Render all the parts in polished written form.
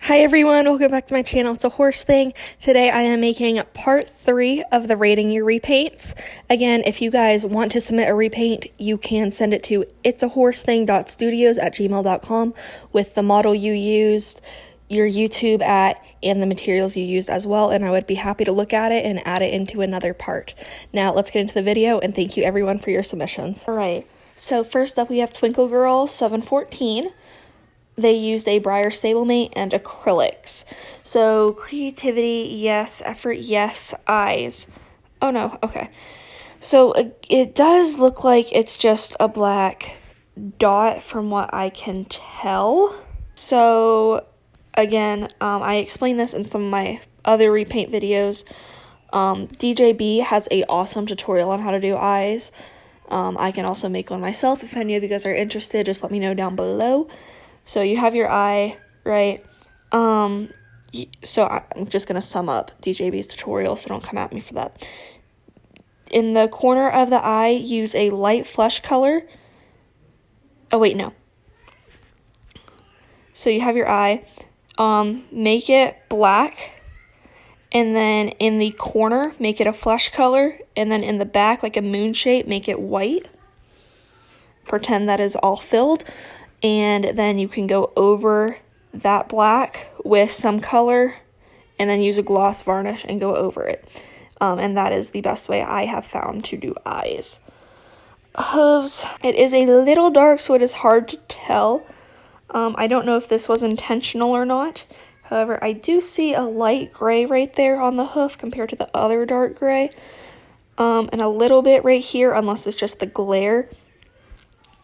Hi everyone, welcome back to my channel. It's a horse thing. Today I am making part 3 of the rating your repaints. Again, if you guys want to submit a repaint, you can send it to itsahorseThing.studios@gmail.com with the model you used, your YouTube and the materials you used as well, and I would be happy to look at it and add it into another part. Now let's get into the video, and thank you everyone for your submissions. Alright, so first up we have Twinkle Girls714. They used a Briar stablemate and acrylics. So creativity, yes. Effort, yes. Eyes. Oh no, okay. So it does look like it's just a black dot from what I can tell. So again, I explained this in some of my other repaint videos. DJB has a awesome tutorial on how to do eyes. I can also make one myself. If any of you guys are interested, just let me know down below. So you have your eye, right? So I'm just going to sum up DJB's tutorial, so don't come at me for that. In the corner of the eye, use a light flesh color. Oh, wait, no. So you have your eye. Make it black. And then in the corner, make it a flesh color. And then in the back, like a moon shape, make it white. Pretend that is all filled. And then you can go over that black with some color and then use a gloss varnish and go over it. And that is the best way I have found to do eyes. Hooves, it is a little dark, so it is hard to tell. I don't know if this was intentional or not. However, I do see a light gray right there on the hoof compared to the other dark gray. And a little bit right here, unless it's just the glare.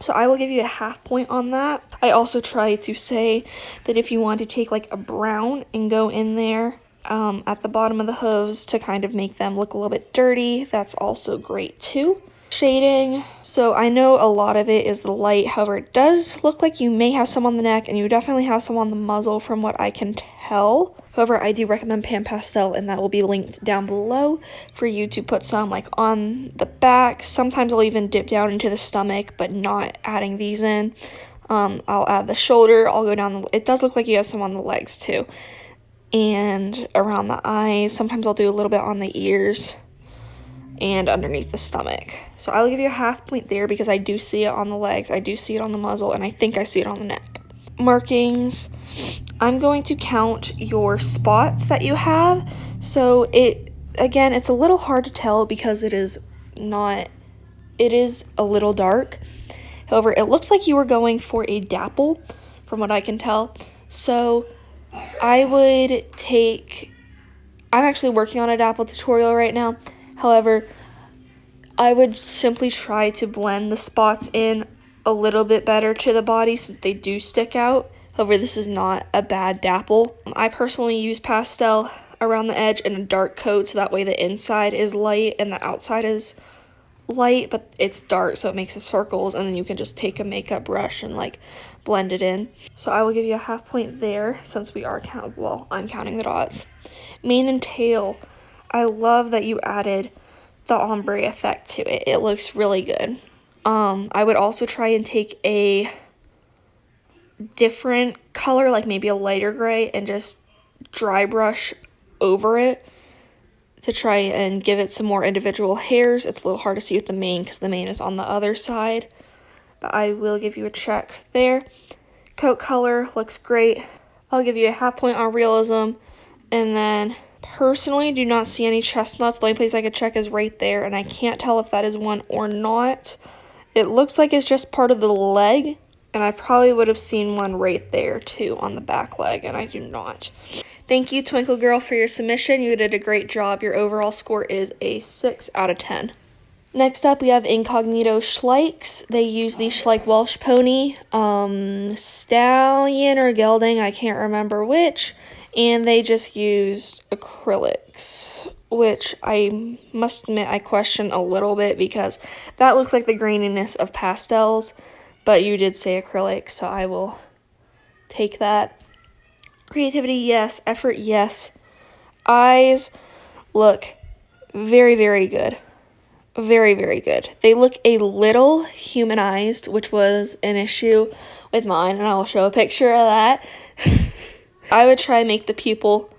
So I will give you a half point on that. I also try to say that if you want to take like a brown and go in there at the bottom of the hooves to kind of make them look a little bit dirty, that's also great too. Shading, so I know a lot of it is the light, however it does look like you may have some on the neck and you definitely have some on the muzzle from what I can tell. However, I do recommend Pan Pastel, and that will be linked down below for you to put some like on the back. Sometimes I'll even dip down into the stomach, but not adding these in. I'll add the shoulder, I'll go down, it does look like you have some on the legs too. And around the eyes, sometimes I'll do a little bit on the ears and underneath the stomach. So I'll give you a half point there because I do see it on the legs, I do see it on the muzzle, and I think I see it on the neck. Markings, I'm going to count your spots that you have. So again, it's a little hard to tell because it is a little dark. However, it looks like you were going for a dapple from what I can tell. So I'm actually working on a dapple tutorial right now. However, I would simply try to blend the spots in a little bit better to the body so they do stick out. However, this is not a bad dapple. I personally use pastel around the edge in a dark coat so that way the inside is light and the outside is light, but it's dark so it makes the circles, and then you can just take a makeup brush and like blend it in. So I will give you a half point there since we are I'm counting the dots. Mane and tail, I love that you added the ombre effect to it. It looks really good. I would also try and take a different color, like maybe a lighter gray, and just dry brush over it to try and give it some more individual hairs. It's a little hard to see with the mane because the mane is on the other side, but I will give you a check there. Coat color looks great. I'll give you a half point on realism, and then personally do not see any chestnuts. The only place I could check is right there, and I can't tell if that is one or not. It looks like it's just part of the leg, and I probably would have seen one right there too on the back leg, and I do not. Thank you, Twinkle Girl, for your submission. You did a great job. Your overall score is a 6 out of 10. Next up, we have Incognito Schleich. They use the Schleich Welsh Pony, Stallion or Gelding, I can't remember which, and they just used acrylics, which I must admit I question a little bit because that looks like the graininess of pastels, but you did say acrylic, so I will take that. Creativity, yes. Effort, yes. Eyes look very, very good. Very, very good. They look a little humanized, which was an issue with mine, and I will show a picture of that. I would try and make the pupil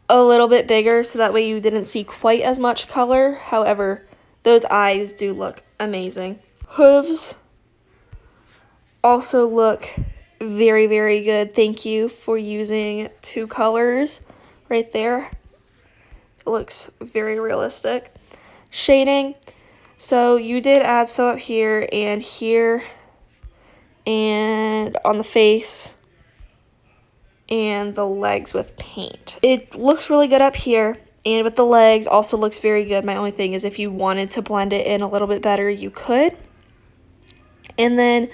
a little bit bigger so that way you didn't see quite as much color. However, those eyes do look amazing. Hooves also look very, very good. Thank you for using 2 colors right there. It looks very realistic. Shading. So you did add some up here and on the face and the legs with paint. It looks really good up here, and with the legs also looks very good. My only thing is if you wanted to blend it in a little bit better, you could. And then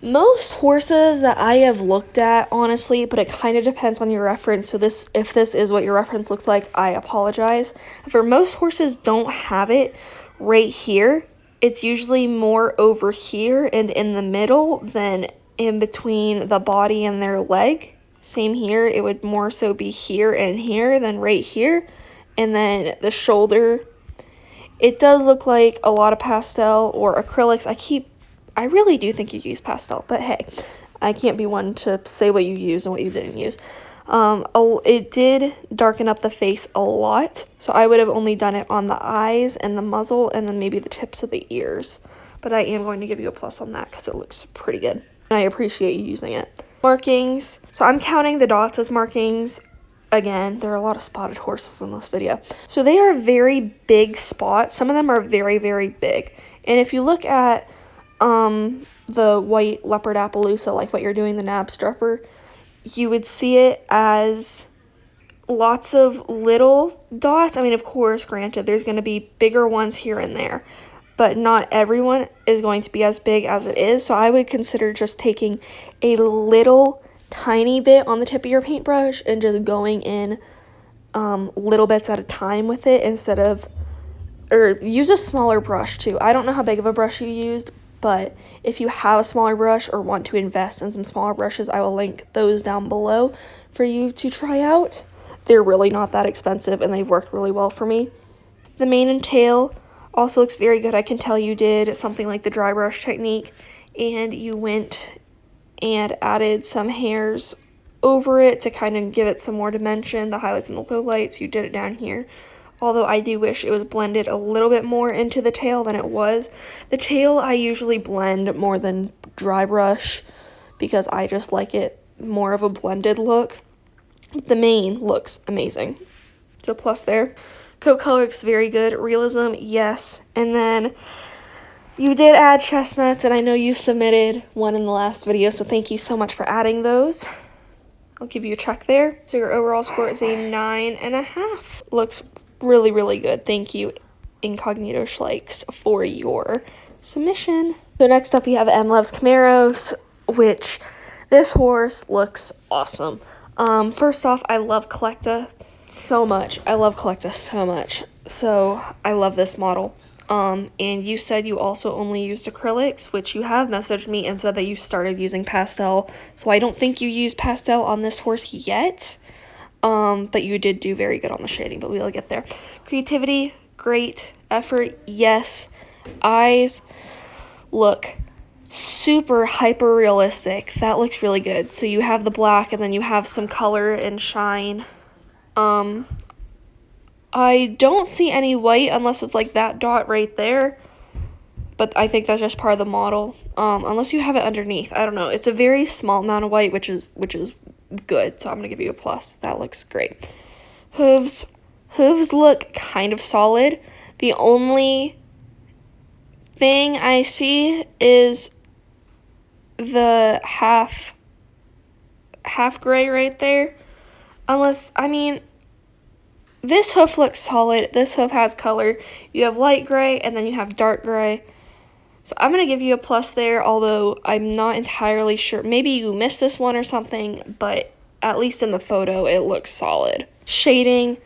most horses that I have looked at, honestly, but it kind of depends on your reference. So if this is what your reference looks like, I apologize. For most horses don't have it right here. It's usually more over here and in the middle than in between the body and their leg. Same here. It would more so be here and here than right here. And then the shoulder, it does look like a lot of pastel or acrylics. I really do think you use pastel, but hey, I can't be one to say what you used and what you didn't use. It did darken up the face a lot, so I would have only done it on the eyes and the muzzle and then maybe the tips of the ears. But I am going to give you a plus on that because it looks pretty good. And I appreciate you using it. Markings. So I'm counting the dots as markings. Again, there are a lot of spotted horses in this video. So they are very big spots. Some of them are very, very big. And if you look at the white leopard Appaloosa, like what you're doing, the nab strupper, you would see it as lots of little dots. I mean, of course, granted, there's going to be bigger ones here and there, but not everyone is going to be as big as it is. So I would consider just taking a little tiny bit on the tip of your paintbrush and just going in little bits at a time with it instead of, or use a smaller brush too. I don't know how big of a brush you used, but if you have a smaller brush or want to invest in some smaller brushes, I will link those down below for you to try out. They're really not that expensive and they've worked really well for me. The mane and tail also looks very good. I can tell you did something like the dry brush technique and you went and added some hairs over it to kind of give it some more dimension, the highlights and the lowlights. You did it down here. Although I do wish it was blended a little bit more into the tail than it was. The tail I usually blend more than dry brush because I just like it more of a blended look. The mane looks amazing. So plus there. Coat color looks very good. Realism, yes. And then you did add chestnuts, and I know you submitted one in the last video, so thank you so much for adding those. I'll give you a check there. So your overall score is a 9.5. Looks really, really good. Thank you, Incognito Schleich, for your submission. So next up we have Loves Camaros, which this horse looks awesome. First off, I love Collecta so much. So I love this model. And you said you also only used acrylics, which you have messaged me and said that you started using pastel. So I don't think you used pastel on this horse yet. But you did do very good on the shading, but we'll get there. Creativity, great. Effort, yes. Eyes look super hyper realistic. That looks really good. So you have the black and then you have some color and shine. I don't see any white unless it's like that dot right there, but I think that's just part of the model. Unless you have it underneath. I don't know. It's a very small amount of white, which is good, so I'm gonna give you a plus. That looks great. Hooves look kind of solid. The only thing I see is the half gray right there. Unless, I mean, this hoof looks solid. This hoof has color. You have light gray and then you have dark gray. So I'm going to give you a plus there, although I'm not entirely sure. Maybe you missed this one or something, but at least in the photo, it looks solid. Shading,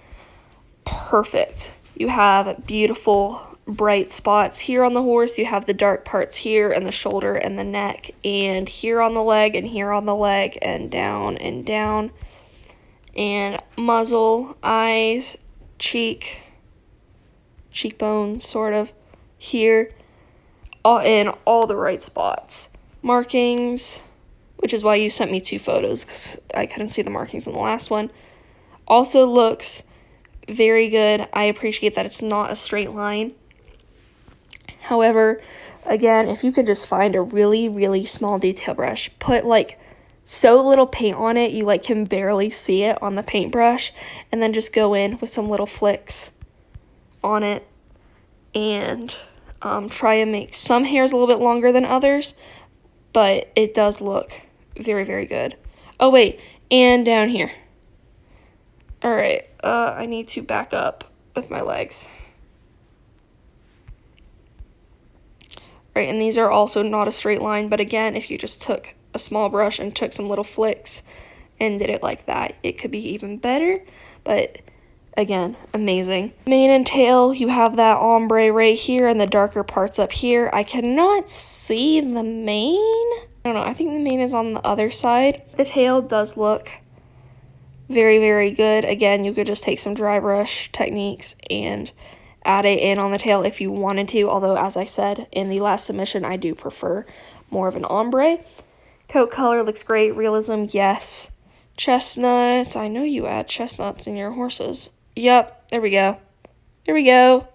perfect. You have beautiful bright spots here on the horse. You have the dark parts here and the shoulder and the neck and here on the leg and here on the leg and down and down. And muzzle, eyes, cheekbones, sort of, here. In all the right spots. Markings, which is why you sent me 2 photos, because I couldn't see the markings on the last one. Also looks very good. I appreciate that it's not a straight line. However, again, if you could just find a really, really small detail brush, put like so little paint on it, you like can barely see it on the paintbrush, and then just go in with some little flicks on it and try and make some hairs a little bit longer than others, but it does look very, very good. Oh wait, and down here. All right, I need to back up with my legs. Right, and these are also not a straight line, but again, if you just took a small brush and took some little flicks and did it like that, it could be even better. But again, amazing. Mane and tail, you have that ombre right here and the darker parts up here. I cannot see the mane. I don't know, I think the mane is on the other side. The tail does look very, very good. Again, you could just take some dry brush techniques and add it in on the tail if you wanted to, although as I said in the last submission, I do prefer more of an ombre. Coat color looks great. Realism, yes. Chestnuts, I know you add chestnuts in your horses. Yep, there we go. There we go.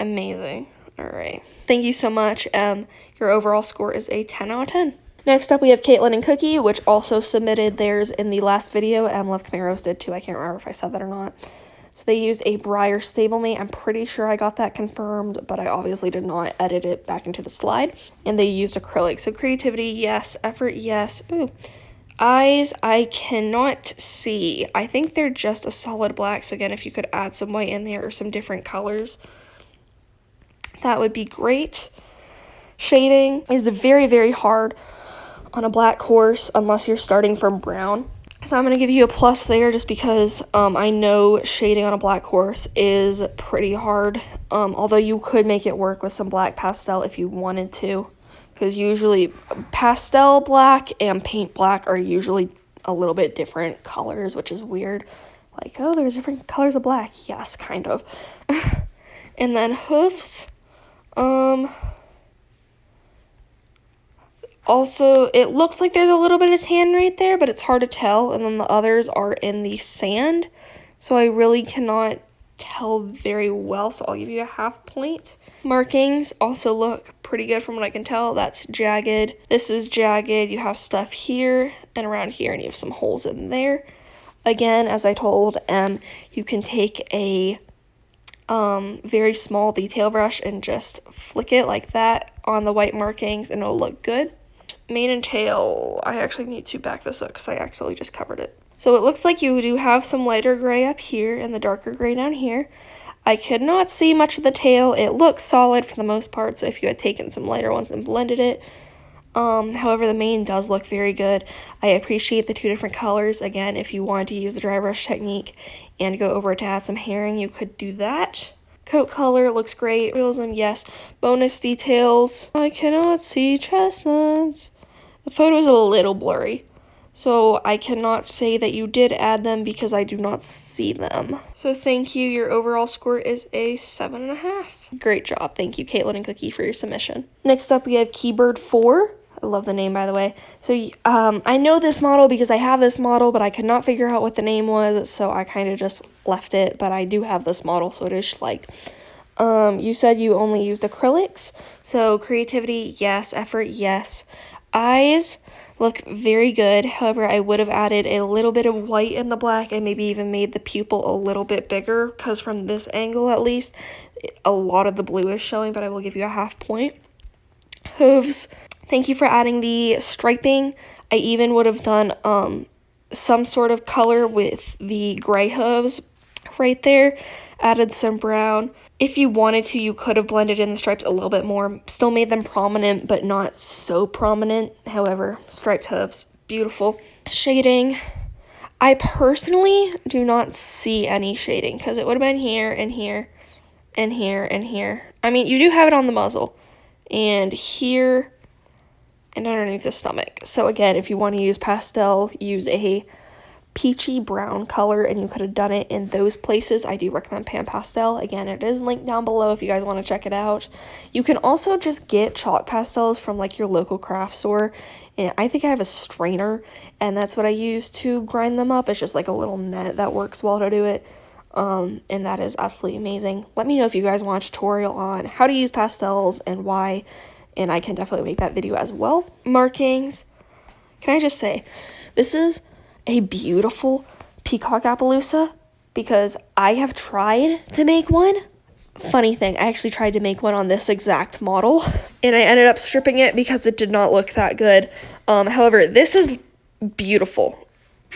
Amazing. All right. Thank you so much. Your overall score is a 10 out of 10. Next up, we have Caitlin and Cookie, which also submitted theirs in the last video. Loves Camaros did too. I can't remember if I said that or not. So they used a Briar stablemate. I'm pretty sure I got that confirmed, but I obviously did not edit it back into the slide. And they used acrylic. So creativity, yes. Effort, yes. Ooh. Eyes, I cannot see. I think they're just a solid black. So again, if you could add some white in there or some different colors, that would be great. Shading is very, very hard on a black horse unless you're starting from brown. So I'm going to give you a plus there just because I know shading on a black horse is pretty hard. Although you could make it work with some black pastel if you wanted to. Because usually pastel black and paint black are usually a little bit different colors, which is weird. Like, oh, there's different colors of black. Yes, kind of. And then hoofs. Also, it looks like there's a little bit of tan right there, but it's hard to tell. And then the others are in the sand. So I really cannot tell very well. So I'll give you a half point. Markings also look pretty good from what I can tell. That's jagged. This is jagged. You have stuff here and around here, and you have some holes in there. Again, as I told, you can take a very small detail brush and just flick it like that on the white markings, and it'll look good. Mane and tail, I actually need to back this up because I accidentally just covered it. So it looks like you do have some lighter gray up here and the darker gray down here. I could not see much of the tail. It looks solid for the most part, so if you had taken some lighter ones and blended it. However, the mane does look very good. I appreciate the 2 different colors. Again, if you wanted to use the dry brush technique and go over to add some herring, you could do that. Coat color looks great. Realism, yes. Bonus details. I cannot see chestnuts. The photo is a little blurry, so I cannot say that you did add them because I do not see them. So thank you. Your overall score is a 7.5. Great job. Thank you, Caitlin and Cookie, for your submission. Next up, we have Keybird4. I love the name, by the way. So I know this model because I have this model, but I could not figure out what the name was, so I kind of just left it. But I do have this model, so it is Schleich. You said you only used acrylics, so creativity, yes. Effort, yes. Eyes look very good. However, I would have added a little bit of white in the black and maybe even made the pupil a little bit bigger, because from this angle at least, a lot of the blue is showing, but I will give you a half point. Hooves. Thank you for adding the striping. I even would have done some sort of color with the gray hooves right there. Added some brown. If you wanted to, you could have blended in the stripes a little bit more. Still made them prominent, but not so prominent. However, striped hooves, beautiful. Shading. I personally do not see any shading because it would have been here and here and here and here. I mean, you do have it on the muzzle and here and underneath the stomach. So again, if you want to use pastel, use a peachy brown color, and you could have done it in those places, I do recommend Pan Pastel. Again, it is linked down below if you guys want to check it out. You can also just get chalk pastels from like your local craft store, and I think I have a strainer, and that's what I use to grind them up. It's just like a little net that works well to do it, and that is absolutely amazing. Let me know if you guys want a tutorial on how to use pastels and why, and I can definitely make that video as well. Markings, can I just say, this is a beautiful Peacock Appaloosa because I have tried to make one. Funny thing, I actually tried to make one on this exact model and I ended up stripping it because it did not look that good. However, this is beautiful,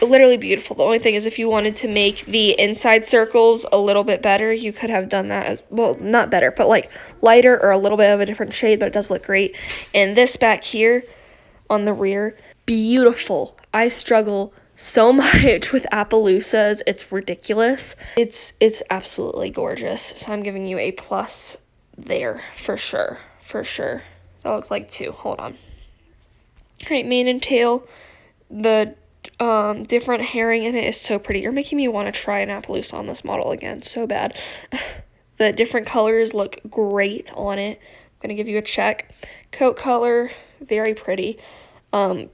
literally beautiful. The only thing is if you wanted to make the inside circles a little bit better, you could have done that as well, not better, but like lighter or a little bit of a different shade, but it does look great. And this back here on the rear, beautiful. I struggle so much with Appaloosas, it's ridiculous. It's absolutely gorgeous. So I'm giving you a plus there for sure. That looks like 2. Hold on. All right, mane and tail. The different herring in it is so pretty. You're making me want to try an Appaloosa on this model again, so bad. The different colors look great on it. I'm gonna give you a check. Coat color, very pretty.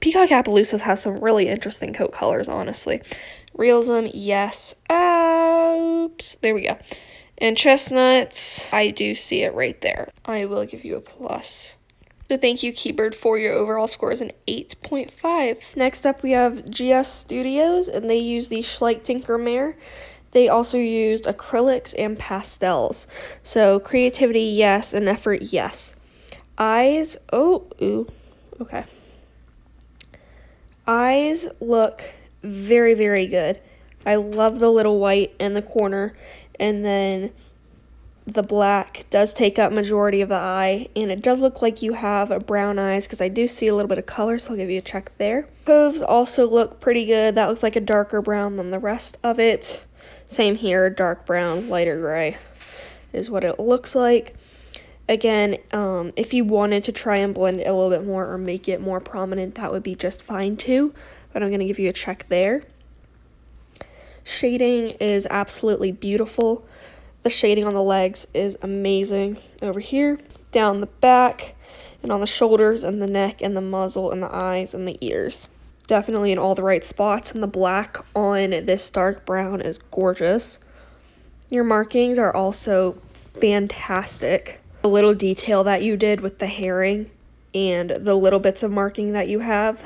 Peacock Appaloosas has some really interesting coat colors, honestly. Realism, yes. Oops, there we go. And chestnuts, I do see it right there. I will give you a plus. So thank you, Keybird, for your overall score is an 8.5. Next up, we have GS Studios, and they use the Schleich Tinkermare. They also used acrylics and pastels. So creativity, yes, and effort, yes. Eyes, okay. Eyes look very, very good. I love the little white in the corner, and then the black does take up majority of the eye, and it does look like you have brown eyes because I do see a little bit of color, so I'll give you a check there. Hooves also look pretty good. That looks like a darker brown than the rest of it. Same here, dark brown, lighter gray is what it looks like. Again, if you wanted to try and blend it a little bit more or make it more prominent, that would be just fine too, but I'm going to give you a check there. Shading is absolutely beautiful. The shading on the legs is amazing. Over here, down the back, and on the shoulders, and the neck, and the muzzle, and the eyes, and the ears. Definitely in all the right spots, and the black on this dark brown is gorgeous. Your markings are also fantastic. The little detail that you did with the herring and the little bits of marking that you have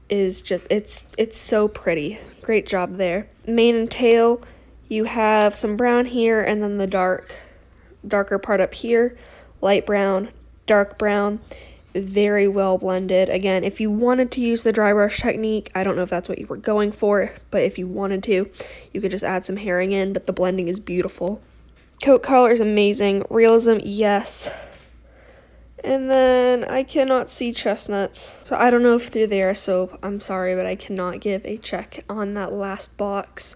is just, it's so pretty. Great job there. Mane and tail, you have some brown here and then the darker part up here, light brown, dark brown, very well blended. Again, if you wanted to use the dry brush technique, I don't know if that's what you were going for, but if you wanted to, you could just add some herring in, but the blending is beautiful. Coat color is amazing. Realism, yes. And then I cannot see chestnuts. So I don't know if they're there, so I'm sorry, but I cannot give a check on that last box.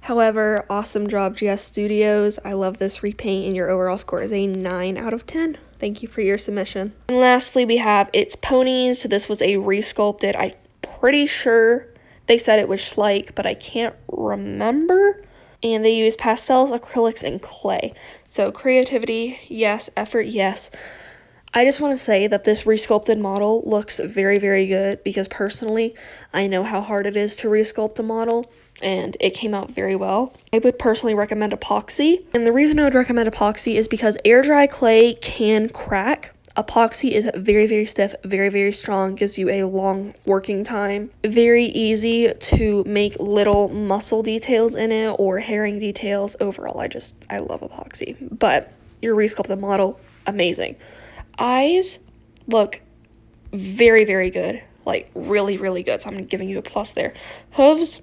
However, awesome job, GS Studios. I love this repaint, and your overall score is a 9 out of 10. Thank you for your submission. And lastly, we have It's Ponies. So this was a resculpted. I'm pretty sure they said it was Schleich, but I can't remember. And they use pastels, acrylics, and clay. So creativity, yes. Effort, yes. I just want to say that this resculpted model looks very, very good because personally, I know how hard it is to resculpt a model, and it came out very well. I would personally recommend epoxy. And the reason I would recommend epoxy is because air dry clay can crack. Epoxy is very, very stiff, very, very strong, gives you a long working time. Very easy to make little muscle details in it or herring details. Overall, I love epoxy. But your resculpted model, amazing. Eyes look very, very good. Like, really, really good. So I'm giving you a plus there. Hooves,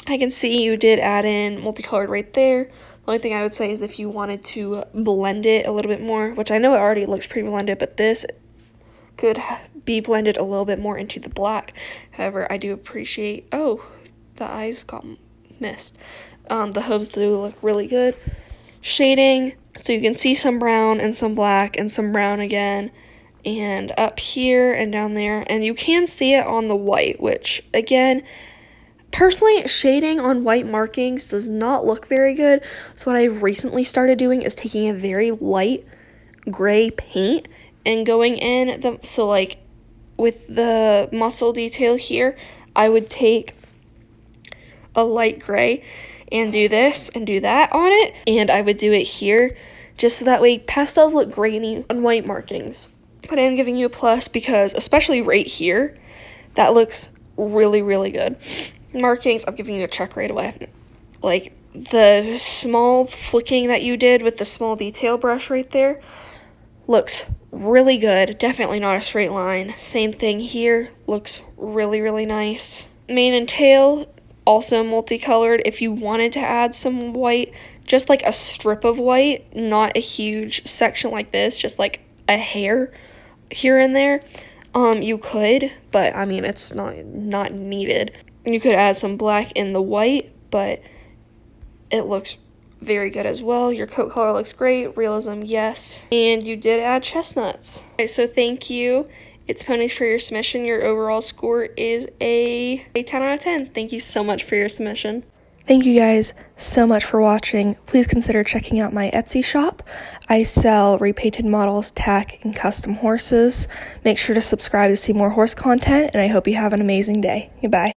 I can see you did add in multicolored right there. The only thing I would say is if you wanted to blend it a little bit more, which I know it already looks pretty blended, but this could be blended a little bit more into the black. However, I do appreciate, oh, the eyes got missed. The hooves do look really good. Shading, so you can see some brown and some black and some brown again, and up here and down there, and you can see it on the white, which again, Personally, shading on white markings does not look very good, so what I've recently started doing is taking a very light gray paint and going in so like with the muscle detail here, I would take a light gray and do this and do that on it, and I would do it here just so that way pastels look grainy on white markings. But I am giving you a plus because especially right here, that looks really, really good. Markings, I'm giving you a check right away. Like the small flicking that you did with the small detail brush right there looks really good. Definitely not a straight line. Same thing here, looks really, really nice. Mane and tail, also multicolored. If you wanted to add some white, just like a strip of white, not a huge section like this, just like a hair here and there, you could, but I mean, it's not needed. You could add some black in the white, but it looks very good as well. Your coat color looks great. Realism, yes. And you did add chestnuts. Okay, so thank you. It's ponies for your submission. Your overall score is a 10 out of 10. Thank you so much for your submission. Thank you guys so much for watching. Please consider checking out my Etsy shop. I sell repainted models, tack, and custom horses. Make sure to subscribe to see more horse content, and I hope you have an amazing day. Goodbye.